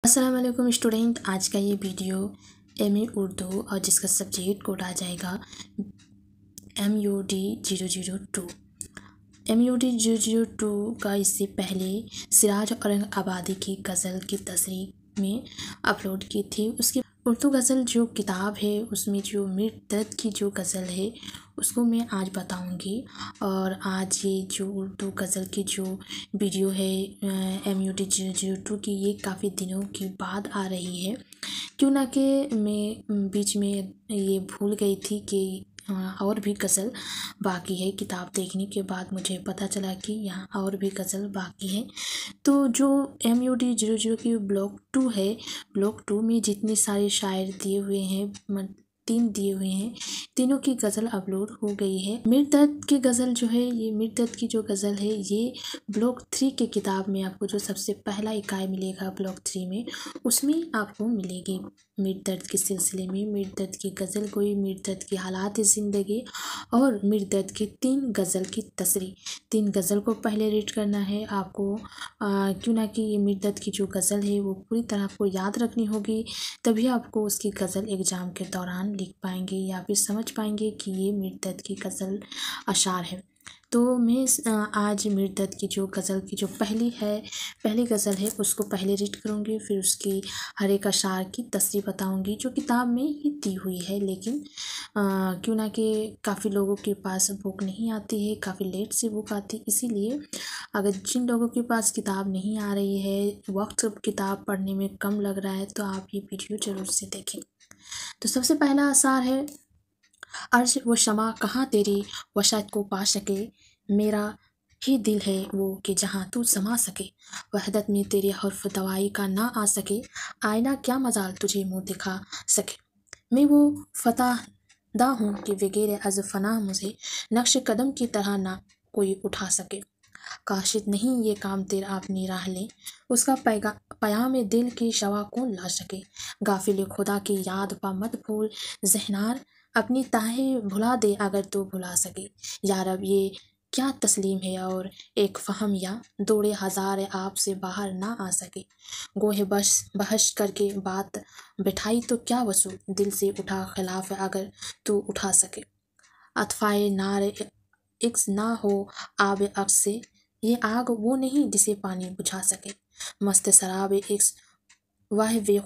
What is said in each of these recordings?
अस्सलाम वालेकुम स्टूडेंट। आज का ये वीडियो MA उर्दू और जिसका सब्जेक्ट कोड आ जाएगा MUD 002। MUD 002 का इससे पहले सिराज औरंगाबादी की गज़ल की तस्रीह में अपलोड की थी। उसकी उर्दू गज़ल जो किताब है उसमें जो मीर दर्द की जो गज़ल है उसको मैं आज बताऊंगी। और आज ये जो उर्दू गज़ल की जो वीडियो है MUD 002 की, ये काफ़ी दिनों की बाद आ रही है। क्यों ना कि मैं बीच में ये भूल गई थी कि और भी गज़ल बाकी है। किताब देखने के बाद मुझे पता चला कि यहाँ और भी गज़ल बाकी है। तो जो MUD 00 की ब्लॉक 2 है, ब्लॉक 2 में जितने सारे शायर दिए हुए हैं, 3 दिए हुए हैं, तीनों की गज़ल अपलोड हो गई है। मीर दर्द की गज़ल जो है, ये मीर दर्द की जो गज़ल है ये ब्लॉक 3 के किताब में आपको जो सबसे पहला इकाई मिलेगा ब्लॉक 3 में, उसमें आपको मिलेगी। मीर दर्द के सिलसिले में मीर दर्द की गज़ल गोई, मीर दर्द की हालात ज़िंदगी और मीर दर्द की 3 गज़ल की तसरीह। 3 गज़ल को पहले रीड करना है आपको, क्यों ना कि ये मीर दर्द की जो गज़ल है वो पूरी तरह आपको याद रखनी होगी, तभी आपको उसकी गज़ल एग्ज़ाम के दौरान लिख पाएंगे या फिर समझ पाएंगे कि ये मीर दर्द की गज़ल अशार है। तो मैं आज मीर दर्द की जो गज़ल की जो पहली गज़ल है उसको पहले रीड करूँगी, फिर उसकी हर एक अशार की तसरीह बताऊँगी जो किताब में ही दी हुई है। लेकिन क्यों ना कि काफ़ी लोगों के पास बुक नहीं आती है, काफ़ी लेट से बुक आती है, इसीलिए अगर जिन लोगों के पास किताब नहीं आ रही है, वक्त किताब पढ़ने में कम लग रहा है, तो आप ये वीडियो ज़रूर से देखें। तो सबसे पहला अशार है, अर्श वो शमा कहाँ तेरी वशत को पा सके, मेरा ही दिल है वो कि जहाँ तू समा सके, वहदत में तेरे हर्फ दवाई का ना आ सके, आईना क्या मजाल तुझे मुँह दिखा सके, मैं वो फतादा हूँ कि वगैरह अज फना मुझे नक्श कदम की तरह ना कोई उठा सके, काशिद नहीं ये काम तेरा अपनी राह ले, उसका पयाम दिल की शवा कौन ला सके, गाफिल खुदा की याद पा मत भूल ज़हनार, अपनी ताहे भुला दे अगर तू भुला सके, यार अब ये क्या तस्लीम है और एक फ़हम या दौड़े हज़ार आपसे बाहर ना आ सके, गोहे बस बहस करके बात बिठाई तो क्या वसूल, दिल से उठा खिलाफ अगर तू उठा सके, अतफ़ाए नार इक्स ना हो आब अक्स से, ये आग वो नहीं जिसे पानी बुझा सके, मस्त शराब इक्स वह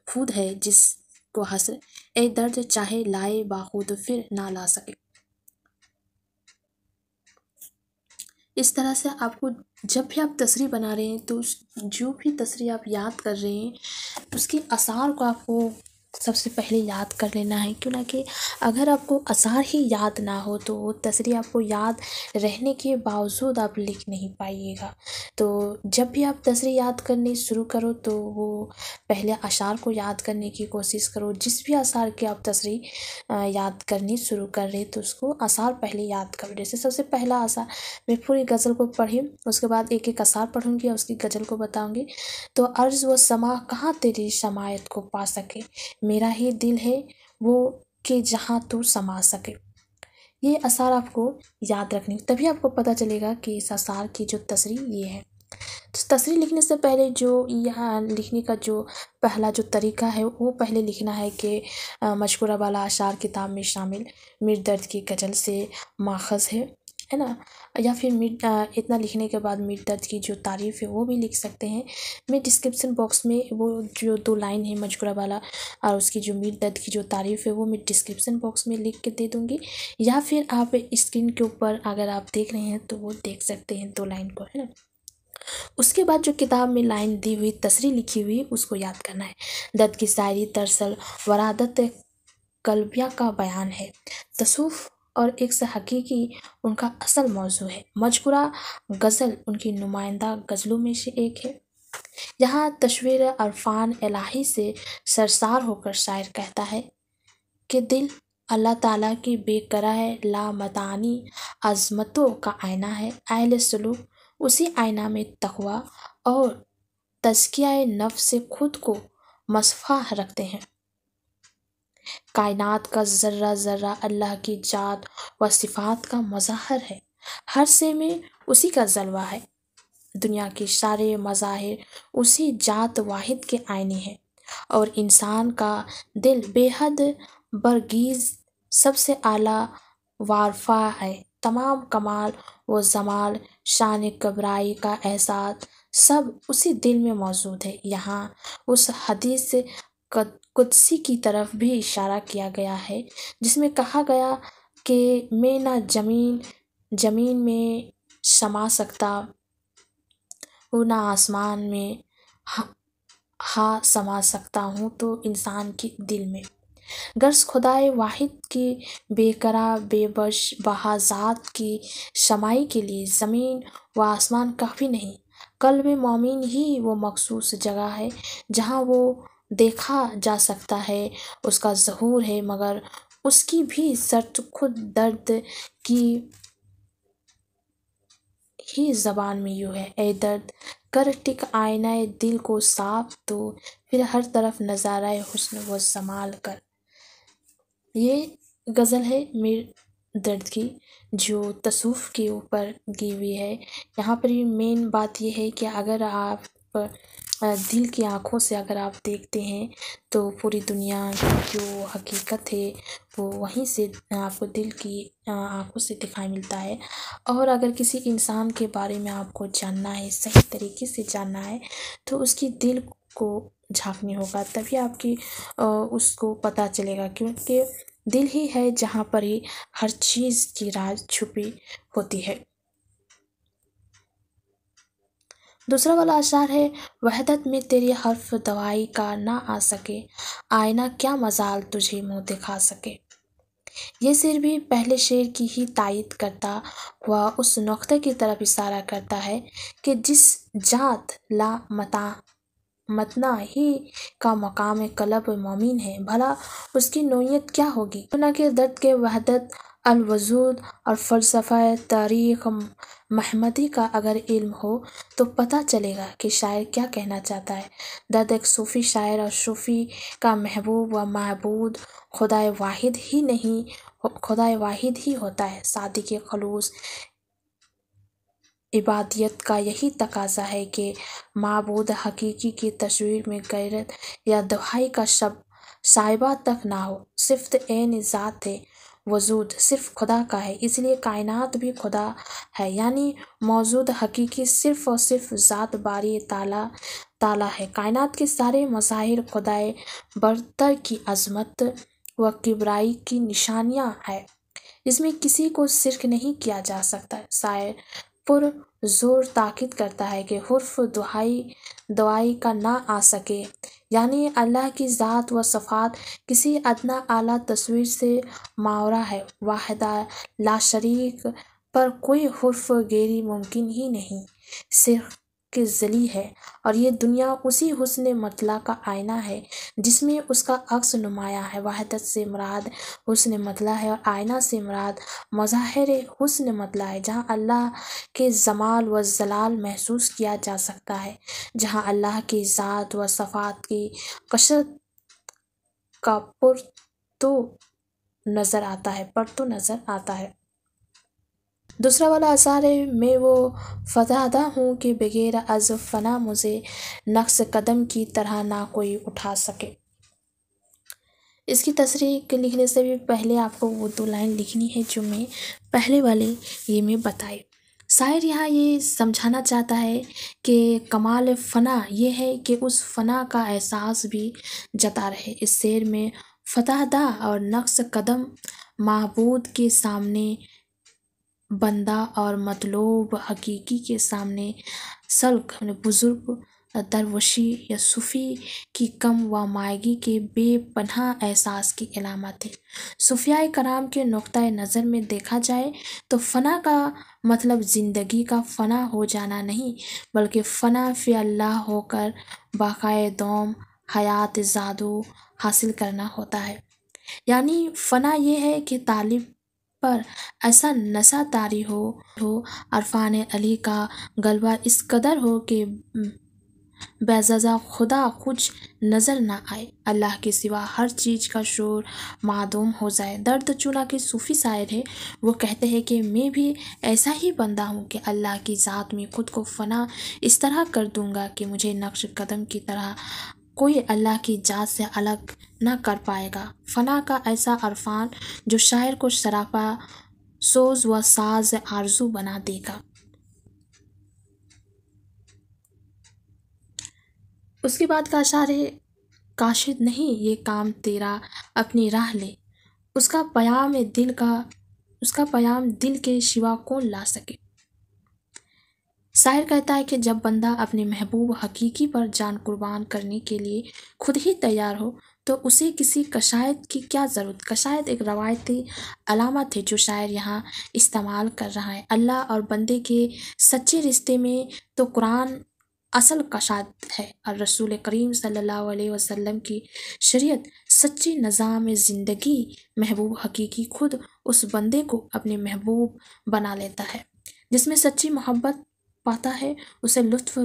खुद है जिसको हसर ए दर्द चाहे लाए बाखुद फिर ना ला सके। इस तरह से आपको जब भी आप तसरीह बना रहे हैं तो जो भी तसरीह आप याद कर रहे हैं उसके आसार को आपको सबसे पहले याद कर लेना है। क्यों ना कि अगर आपको आसार ही याद ना हो तो वो तसरीह आपको याद रहने के बावजूद आप लिख नहीं पाइएगा। तो जब भी आप तसरीह याद करनी शुरू करो तो वो पहले अशार को याद करने की कोशिश करो। जिस भी अशार की आप तसरीह याद करनी शुरू कर रहे तो उसको अशार पहले याद करो। जैसे सबसे पहला अशार, मैं पूरी गज़ल को पढ़ी उसके बाद एक एक अशार पढ़ूंगी और उसकी गज़ल को बताऊंगी। तो अर्ज़ व समा कहाँ तेरी शमायत को पा सके, मेरा ही दिल है वो कि जहाँ तू समा सके। ये अशार आपको याद रखनी, तभी आपको पता चलेगा कि इस अशार की जो तसरीह ये है। तो तसरीह लिखने से पहले जो यहाँ लिखने का जो पहला जो तरीका है वो पहले लिखना है कि मशकूरा वाला अशार किताब में शामिल मीर दर्द की गज़ल से माखज़ है ना, या फिर इतना लिखने के बाद मीर दर्द की जो तारीफ़ है वो भी लिख सकते हैं। मैं डिस्क्रिप्शन बॉक्स में वो जो 2 लाइन है मशकूरा वाला और उसकी जो मीर दर्द की जो तारीफ़ है वो मैं डिस्क्रिप्शन बॉक्स में लिख के दे दूँगी, या फिर आप स्क्रीन के ऊपर अगर आप देख रहे हैं तो वो देख सकते हैं 2 लाइन को, है ना। उसके बाद जो किताब में लाइन दी हुई तसरीह लिखी हुई उसको याद करना है। दर्द की शायरी दरअसल वरादत कल्बिया का बयान है, तसूफ़ और इक्स हकीकी उनका असल मौजू है। मजकूरा गज़ल उनकी नुमाइंदा गज़लों में से एक है। यहाँ तस्वीर अरफान इलाही से सरसार होकर शायर कहता है कि दिल अल्लाह ताला की बेकराह लामतानी अज़मतों का आईना है, अहले सलूक उसी आईना में तक़वा और तज़किया नफ्स से खुद को मसफ़ा रखते हैं। कायनात का ज़र्रा ज़र्रा अल्लाह की जात व सिफ़ात का मज़हर है, हर शे में उसी का जलवा है, دنیا کے سارے مظاہر اسی ذات واحد کے آئینے ہیں، اور انسان کا دل بے حد برگیز سب سے اعلیٰ وارفا ہے۔ تمام کمال و جمال، شان کبریائی کا احساس سب اسی دل میں موجود ہے۔ یہاں اس حدیث قدسی کی طرف بھی اشارہ کیا گیا ہے جس میں کہا گیا کہ میں نہ زمین میں سما سکتا ہوں، نہ آسمان میں سما سکتا ہوں، تو انسان کے دل میں غرض خدائے واحد کی بے قرار بے بہا ذات کی سمائی کے لیے زمین و آسمان کافی نہیں۔ قلب مومن ہی وہ مخصوص جگہ ہے جہاں وہ دیکھا جا سکتا ہے، اس کا ظہور ہے، مگر اس کی بھی شرط خود درد کی ہی زبان میں یوں ہے: اے درد کر ٹک آئینہ دل کو صاف، تو پھر ہر طرف نظارہ حسن و جمال کر۔ یہ غزل ہے میر درد کی جو تصوف کے اوپر کی ہوئی ہے۔ یہاں پر مین بات یہ ہے کہ اگر آپ دل کی آنکھوں سے اگر آپ دیکھتے ہیں تو پوری دنیا کی جو حقیقت ہے وہ وہیں سے آپ کو دل کی آنکھوں سے دکھائی ملتا ہے، اور اگر کسی انسان کے بارے میں آپ کو جاننا ہے، صحیح طریقے سے جاننا ہے، تو اس کی دل کو جھانکنے ہوگا، تبھی آپ کی اس کو پتہ چلے گا، کیونکہ دل ہی ہے جہاں پر ہی ہر چیز کی راز چھپی ہوتی ہے۔ دوسرا والا اشعار ہے: وحدت میں تیری حرف دوائی کا نہ آ سکے، آئینہ کیا مجال تجھے منہ دکھا سکے۔ یہ شعر بھی پہلے شعر کی ہی تائید کرتا ہوا اس نقطے کی طرف اشارہ کرتا ہے کہ جس ذات لا متنا ہی کا مقام قلب مومن ہے، بھلا اس کی نوعیت کیا ہوگی۔ مولانا کے درد کے وحدت الوجود اور فلسفہ تاریخ محمدی کا اگر علم ہو تو پتہ چلے گا کہ شاعر کیا کہنا چاہتا ہے۔ درد ایک صوفی شاعر اور صوفی کا محبوب و معبود خدائے واحد ہی ہوتا ہے۔ صادق خلوص عبادیت کا یہی تقاضا ہے کہ معبود حقیقی کی تصویر میں غیرت یا دہائی کا شائبہ تک نہ ہو۔ صفت عین ذات وجود صرف خدا کا ہے، اس لیے کائنات بھی خدا ہے، یعنی موجود حقیقی صرف اور صرف ذات باری تعالیٰ ہے۔ کائنات کے سارے مظاہر خدائے برتر کی عظمت و کبریائی کی نشانیاں ہیں، اس میں کسی کو شرک نہیں کیا جا سکتا۔ شاعر پر زور تاکید کرتا ہے کہ حرف دعائی کا نہ آ سکے، یعنی اللہ کی ذات و صفات کسی ادنیٰ اعلیٰ تصویر سے ماورا ہے۔ واحد لا شریک پر کوئی حرف گیری ممکن ہی نہیں، شرک ذلی ہے، اور یہ دنیا اسی حسن مطلع کا آئینہ ہے جس میں اس کا عکس نمایاں ہے۔ وحدت سے مراد حسن مطلع ہے اور آئینہ سے مراد مظاہر حسن مطلع ہے، جہاں اللہ کے جمال و جلال محسوس کیا جا سکتا ہے، جہاں اللہ کی ذات و صفات کی کثرت کا پرتو نظر آتا ہے۔ دوسرا والا اشعار ہے: میں وہ فتادہ ہوں کہ بغیر از فنا مجھے نقش قدم کی طرح نہ کوئی اٹھا سکے۔ اس کی تصریح لکھنے سے بھی پہلے آپ کو وہ 2 لائن لکھنی ہے جو میں پہلے والے یہ میں بتائی۔ شاعر یہاں یہ سمجھانا چاہتا ہے کہ کمال فنا یہ ہے کہ اس فنا کا احساس بھی جاتا رہے۔ اس شعر میں فتادہ اور نقش قدم معبود کے سامنے بندہ اور مطلوب حقیقی کے سامنے سلک بزرگ درویشی یا صوفی کی کم و مائگی کے بے پناہ احساس کی علامت ہے۔ صوفیاء کرام کے نقطۂ نظر میں دیکھا جائے تو فنا کا مطلب زندگی کا فنا ہو جانا نہیں، بلکہ فنا فی اللہ ہو کر بقائے دوم حیات زادو حاصل کرنا ہوتا ہے۔ یعنی فنا یہ ہے کہ طالب پر ایسا نشہ طاری ہو، عرفان علی کا غلبہ اس قدر ہو کہ बेज़ज़ा खुदा कुछ नज़र ना आए, अल्लाह के सिवा हर चीज़ का शोर मादूम हो जाए। दर्द चूना के सूफ़ी शायर है, वो कहते हैं कि मैं भी ऐसा ही बंदा हूँ कि अल्लाह की ज़ात में खुद को फ़ना इस तरह कर दूँगा कि मुझे नक्श कदम की तरह कोई अल्लाह की ज़ात से अलग ना कर पाएगा। फ़ना का ऐसा अरफान जो शायर को सरापा सोज व साज आरजू बना देगा। उसके बाद का अशार है, काशिद नहीं ये काम तेरा अपनी राह ले, उसका पयाम दिल का उसका पयाम दिल के सिवा कौन ला सके। शायर कहता है कि जब बंदा अपने महबूब हकीकी पर जान कुर्बान करने के लिए खुद ही तैयार हो तो उसे किसी कशायद की क्या ज़रूरत। कशायद एक रवायती अलामत है जो शायर यहाँ इस्तेमाल कर रहा है। अल्लाह और बंदे के सच्चे रिश्ते में तो कुरान असल कशाद है और रसूल करीम सल्लल्लाहु अलैहि वसल्लम की शरीयत सच्ची निज़ाम ज़िंदगी। महबूब हकीकी खुद उस बंदे को अपने महबूब बना लेता है जिसमें सच्ची मोहब्बत पाता है। उसे लुत्फ़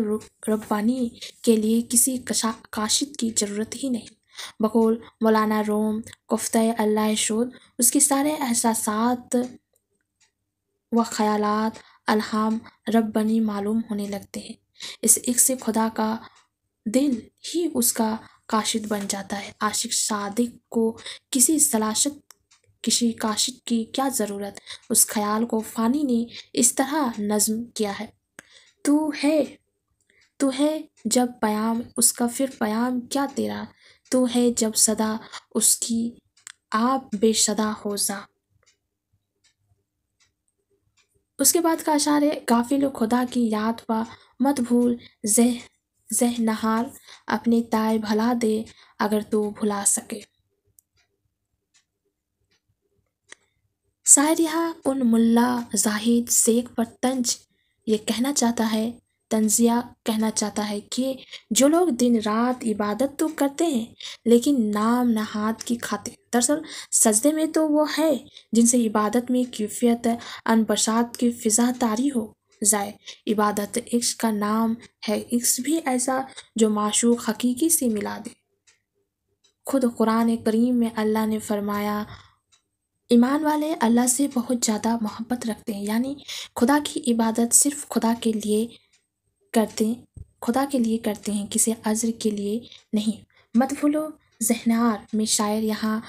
रब्बानी के लिए किसी काशिद की ज़रूरत ही नहीं। बकौल मौलाना रूम कुफ्ते अल्लाह शोद उसके सारे एहसासात व ख़यालात अल्हाम रब्बानी मालूम होने लगते हैं। इस इश्क़ से खुदा का दिल ही उसका काशिद बन जाता है। आशिक सादिक को किसी काशिद की क्या ज़रूरत। उस ख्याल को फ़ानी ने इस तरह नज़्म किया है, तू है जब पयाम उसका फिर पयाम क्या तेरा, तू है जब सदा उसकी आप बेसदा हो जा। उसके बाद का अशार है, गाफिल खुदा की याद पा मत भूल ज़ह नहार, अपने ताए भला दे अगर तू भुला सके। शायर यहाँ उन मुल्ला जाहिद शेख पर तंजिया कहना चाहता है कि जो लोग दिन रात इबादत तो करते हैं लेकिन नाम नहाद की खातिर। दरअसल सजदे में तो वो है जिनसे इबादत में कैफियत अनबशात की फ़िज़ा तारी हो जाए। इबादत इश्क़ का नाम है, इश्क़ भी ऐसा जो माशूक़ हकीकी से मिला दे। खुद कुरान करीम में अल्लाह ने फरमाया, ईमान वाले अल्लाह से बहुत ज़्यादा मोहब्बत रखते हैं, यानी खुदा की इबादत सिर्फ़ खुदा के लिए करते हैं, किसी अज़्र के लिए नहीं। मत भूलो ज़हनार में शायर यहाँ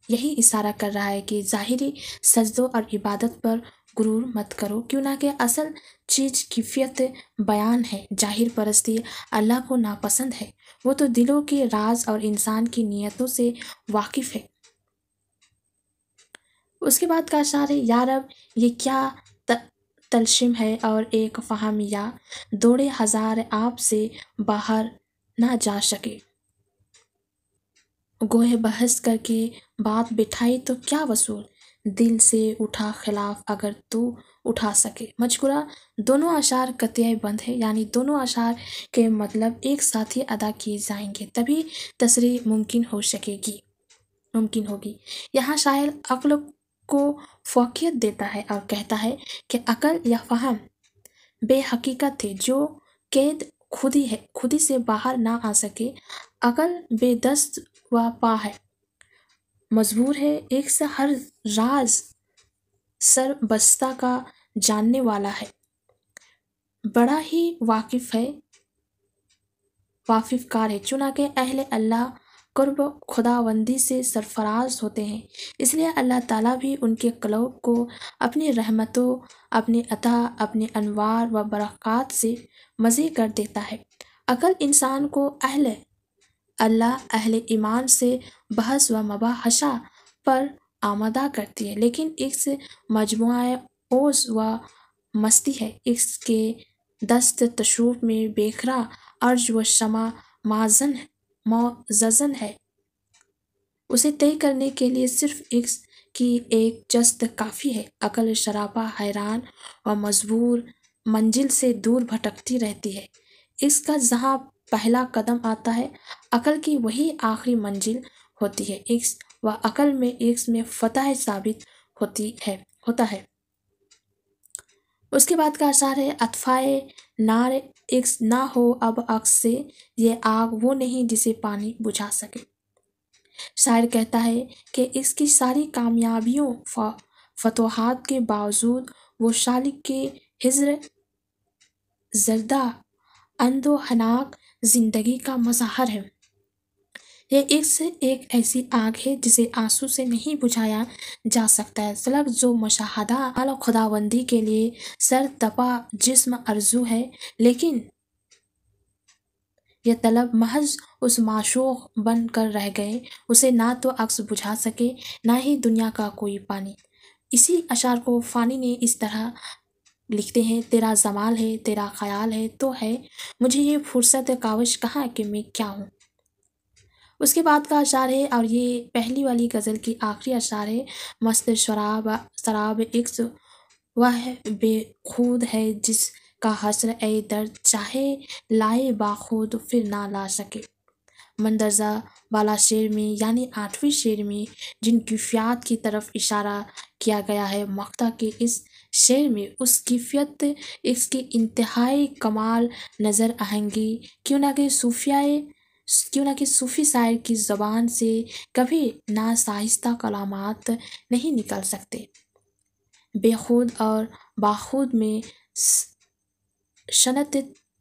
यही इशारा कर रहा है कि ज़ाहिरी सजदों और इबादत पर गुरूर मत करो, क्यों ना कि असल चीज़ कैफियत बयान है। जाहिर परस्ती अल्लाह को नापसंद है, वो तो दिलों के राज और इंसान की नीयतों से वाकिफ़ है। उसके बाद का अशार है, या रब ये क्या तलशिम है और एक फ़हमिया दौड़े हज़ार आप से बाहर ना जा सके। गोहे बहस करके बात बिठाई तो क्या वसूल, दिल से उठा खिलाफ अगर तू उठा सके। मजकूरा दोनों अशार कतिया बंद है, यानी दोनों अशार के मतलब एक साथ ही अदा किए जाएंगे तभी तसरीह मुमकिन होगी। यहाँ शायर अक्ल को फ़ौक़ियत देता है और कहता है कि अकल या फ़हम बेहकीकत है जो कैद खुदी से बाहर ना आ सके। अकल बेदस्त व पा है, मजबूर है, एक से हर राज सर बस्ता का जानने वाला है, बड़ा ही वाकिफ़कार है। चुनाके अहले अल्लाह कुर्ब खुदावंदी से सरफराज होते हैं, इसलिए अल्लाह ताला भी उनके क़ल्ब को अपनी रहमतों, अपने अता, अपने अनवार व बरक़ात से मज़े कर देता है। अकल इंसान को अहले अल्लाह अहले ईमान से बहस व मुबाहशा पर आमादा करती है, लेकिन इस मजमुआ ओज़ व मस्ती है। इसके दस्त तशूफ़ में बेखरा अर्ज व शमा मौज़न है, उसे तय करने के लिए सिर्फ इश्क़ की एक जस्त काफ़ी है। अकल शराबा हैरान व मजबूर मंजिल से दूर भटकती रहती है। इश्क़ का जहाँ पहला कदम आता है, अकल की वही आखिरी मंजिल होती है। इश्क़ व अकल में इश्क़ में फ़तह साबित होता है। اس کے بعد کا اشعار ہے اطفائے نار ایک نہ ہو اب عکس سے، یہ آگ وہ نہیں جسے پانی بجھا سکے۔ شاعر کہتا ہے کہ اس کی ساری کامیابیوں فتوحات کے باوجود وہ شالق کے ہجر زردہ اندھ و حناک زندگی کا مظہر ہے۔ یہ ایک سے ایک ایسی آگ ہے جسے آنسو سے نہیں بجھایا جا سکتا ہے۔ سلگ جو مشاہدہ اعلی خداوندی کے لیے سر تپا جسم آرزو ہے، لیکن یہ طلب محض اس معشوق بن کر رہ گئے، اسے نہ تو عکس بجھا سکے نہ ہی دنیا کا کوئی پانی۔ اسی اشعار کو فانی نے اس طرح لکھتے ہیں، تیرا جمال ہے، تیرا خیال ہے تو ہے، مجھے یہ فرصت کاوش کہاں کہ میں کیا ہوں۔ اس کے بعد کا اشعار ہے، اور یہ پہلی والی غزل کی آخری اشعار ہے، مست شراب عکس وہ بے خود ہے جس کا حسر اے درد چاہے لائے باخود پھر نہ لا سکے۔ مندرجہ بالا شعر میں یعنی 8ویں شعر میں جن کیفیات کی طرف اشارہ کیا گیا ہے، مقطع کے اس شعر میں اس کیفیت اس کی انتہائی کمال نظر آئیں گی، کیوں نہ کہ صوفی شاعر کی زبان سے کبھی ناسائستہ کلمات نہیں نکل سکتے۔ بے خود اور باخود میں شنت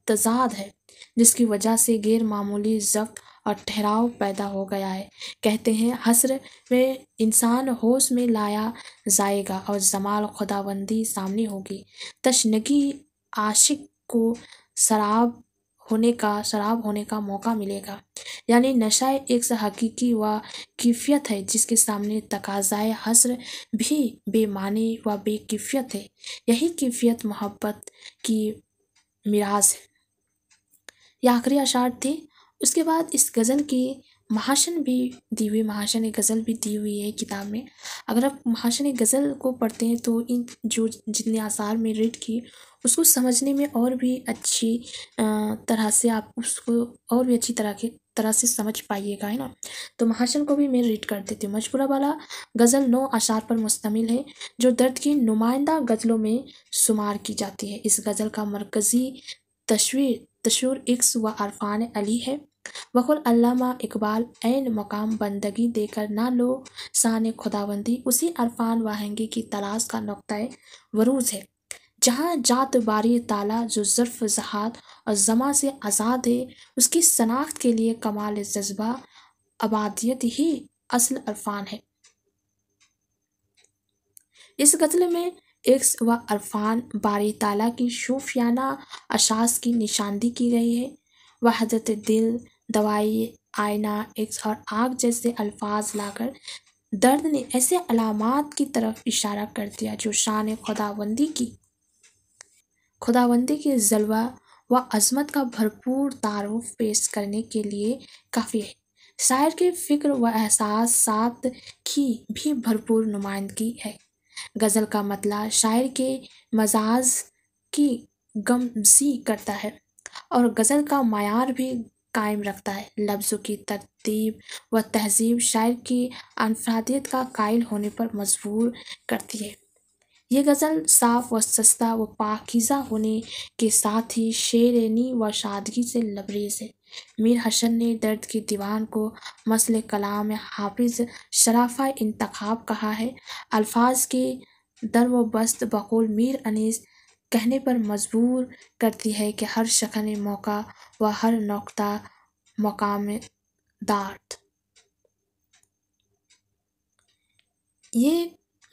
تضاد ہے، جس کی وجہ سے غیر معمولی ضبط اور ٹھہراؤ پیدا ہو گیا ہے۔ کہتے ہیں حسر میں انسان ہوش میں لایا جائے گا اور جمال خداوندی سامنے ہوگی، تشنگی عاشق کو شراب ہونے کا موقع ملے گا، یعنی نشہ ایک حقیقی و کیفیت ہے جس کے سامنے تقاضائے حسر بھی بے معنی و بے کیفیت ہے۔ یہی کیفیت محبت کی میراث ہے۔ یہ آخری اشعار تھے۔ اس کے بعد اس غزل کی محاشن بھی دی ہوئی، محاشن غزل بھی دی ہوئی ہے کتاب میں۔ اگر آپ محاشن غزل کو پڑھتے ہیں تو ان جو جتنے آثار میں ریڈ کی اس کو سمجھنے میں اور بھی اچھی طرح سے آپ اس کو اور بھی اچھی طرح سے سمجھ پائیے گا، ہے نا۔ تو محاشن کو بھی میں ریڈ کر دیتی ہوں۔ مجبورہ بالا غزل 9 اشعار پر مشتمل ہے جو درد کی نمائندہ غزلوں میں شمار کی جاتی ہے۔ اس غزل کا مرکزی تصور عشق و عرفان علی ہے۔ بقول علامہ اقبال، عین مقام بندگی دے کر نہ لو شان خداوندی، اسی عرفان و آہنگی کی تلاش کا نقطۂ ورود ہے، جہاں ذات باری تعالیٰ جو ظرف ذات اور زماں سے آزاد ہے، اس کی شناخت کے لیے کمال جذبہ عبادیت ہی اصل عرفان ہے۔ اس غزل میں عشق و عرفان باری تعالیٰ کی صوفیانہ اساس کی نشاندہی کی گئی ہے۔ وحدت دل، دوائی آئینہ عشق اور آگ جیسے الفاظ لا کر درد نے ایسے علامات کی طرف اشارہ کر دیا جو شان خداوندی کے جلوہ و عظمت کا بھرپور تعارف پیش کرنے کے لیے کافی ہے۔ شاعر کے فکر و احساسات کی بھی بھرپور نمائندگی ہے۔ غزل کا مطلع شاعر کے مزاج کی گمزی کرتا ہے اور غزل کا معیار بھی قائم رکھتا ہے۔ لفظوں کی ترتیب و تہذیب شاعر کی انفرادیت کا قائل ہونے پر مجبور کرتی ہے۔ یہ غزل صاف و سستہ و پاکیزہ ہونے کے ساتھ ہی شیرینی و سادگی سے لبریز ہے۔ میر حسن نے درد کے دیوان کو مثل کلام حافظ شرافہ انتخاب کہا ہے۔ الفاظ کی در و بست بقول میر انیس کہنے پر مجبور کرتی ہے کہ ہر شخن موقع و ہر نقطہ مقام دارد۔ یہ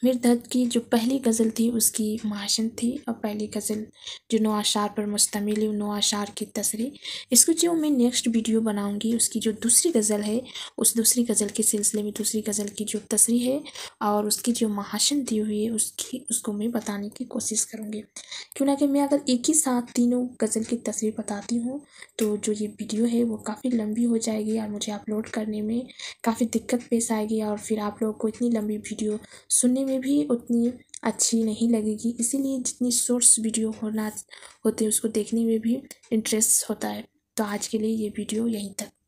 میر درد کی جو پہلی غزل تھی اس کی محاشن تھی، اور پہلی غزل جو 9 اشعار پر مشتمل ہے، 9 اشعار کی تصریح۔ اس کو جو میں نیکسٹ ویڈیو بناؤں گی، اس کی جو دوسری غزل ہے، اس دوسری غزل کے سلسلے میں دوسری غزل کی جو تصریح ہے اور اس کی جو محاشن دی ہوئی ہے اس کو میں بتانے کی کوشش کروں گی، کیوں نہ کہ میں اگر ایک ہی ساتھ تینوں غزل کی تصریح بتاتی ہوں تو جو یہ ویڈیو ہے وہ کافی لمبی ہو جائے گی اور مجھے اپلوڈ کرنے میں کافی دقت پیش آئے گی، اور پھر آپ لوگوں کو اتنی لمبی ویڈیو سننے میں بھی اتنی اچھی نہیں لگے گی۔ اسی لیے جتنی شارٹس ویڈیو ہوتے ہیں اس کو دیکھنے میں بھی انٹرسٹ ہوتا ہے۔ تو آج کے لیے یہ ویڈیو یہیں تک۔